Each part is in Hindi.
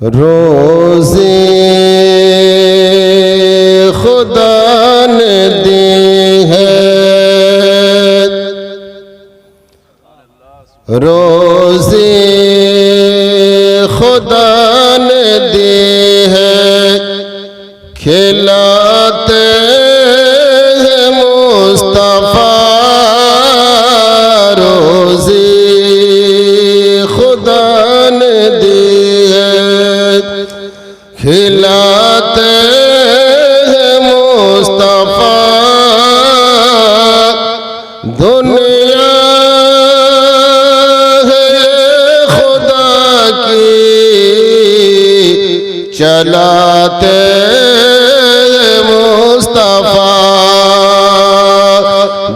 रोज़े खुदा ने दी है, रोज़े खुदा ने दी है, खिलाते हैं मुस्तफ़ा। रोज़े खुदा ने दी है, खिलाते हैं मुस्तफ़ा। दुनिया है खुदा की, चलाते मुस्तफ़ा।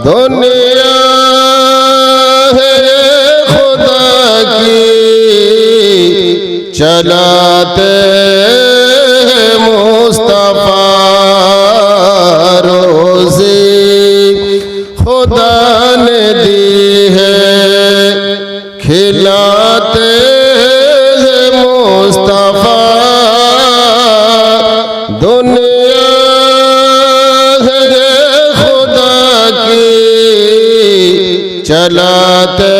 दुनिया है खुदा की, चलाते मुस्तफ़ा। रोज़े खुदा ने दी है, खिलाते हैं मुस्तफ़ा। दुनिया है खुदा की, चलाते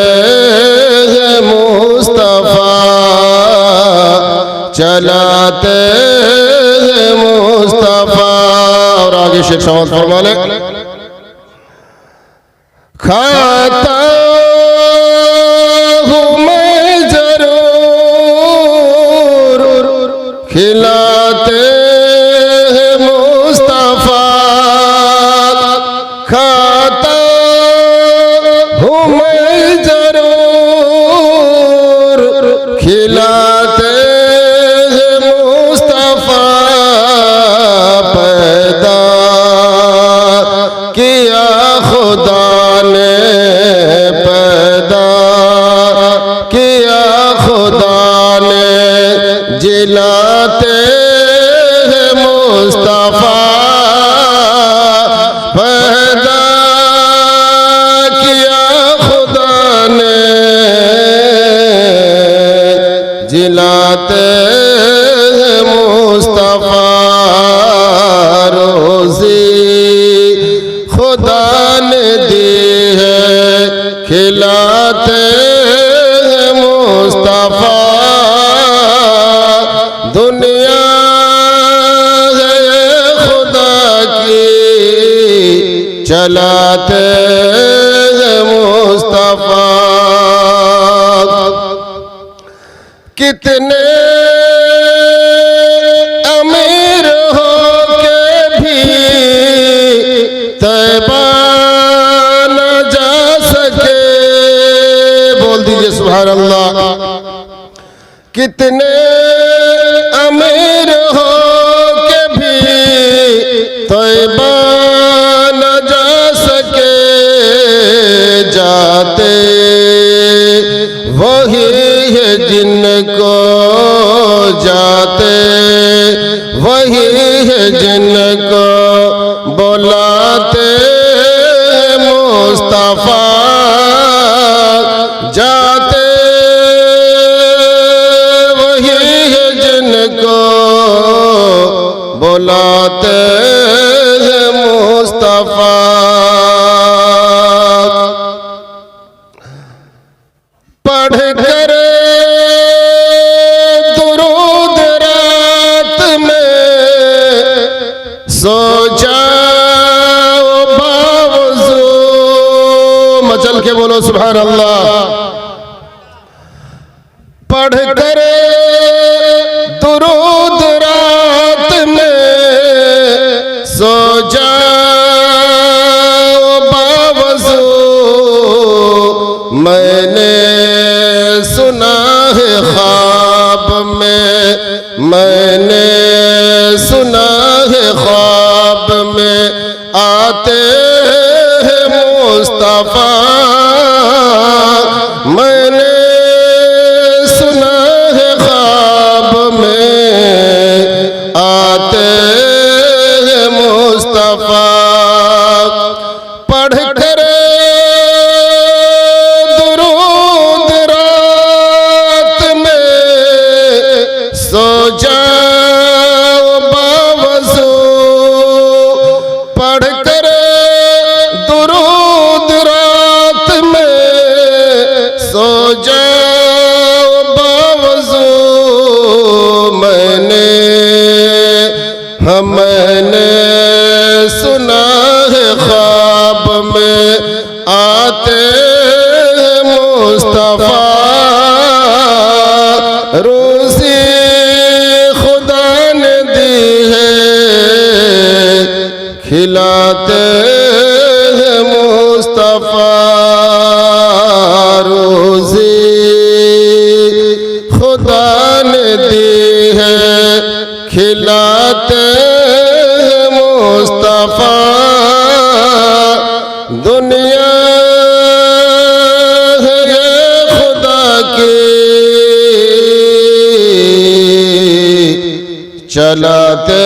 हैं मुस्तफ़ा। चलाते हैं मुस्तफ़ा। और आगे शेख समाज फरमा ले, खाता हूँ मैं जरूर, खिलाते हैं मुस्तफ़ा। खाता हूँ मैं जरूर, खिलाते हैं मुस्तफ़ा। पैदा किया खुदा ने, पैदा किया खुदा ने, जिलाते हैं मुस्तफ़ा। पैदा किया खुदा ने, जिलाते हैं मुस्तफ़ा। रोज़े खुदा ने दी है, खिलाते हैं मुस्तफ़ा। दुनिया है खुदा की, चलाते हैं मुस्तफ़ा। कितने अमीर हो के भी तैबा न जा सके। बोल दीजिए सुभान अल्लाह। कितने अमीर हो के भी तैबा न जा सके। जाते वही है जिनको, जाते वही है जिनको, बुलाते मुस्तफ़ा। जाते वही है जिनको, बुलाते मुस्तफ़ा। पढ़ कर दुरूद रात में सो जाओ बावज़ू। मचल के बोलो सुभान अल्लाह। पढ़ कर दुरूद रात में सो जाओ बावज़ू। मैंने सुना है ख्वाब में, मैंने सुना है ख्वाब में, आते हैं मुस्तफ़ा। मैंने सुना है ख्वाब रोज़ी खुदा ने दी है, खिलाते हैं मुस्तफा। रोज़ी खुदा ने दी है, खिलाते हैं मुस्तफा। दुनिया है खुदा की, चलाते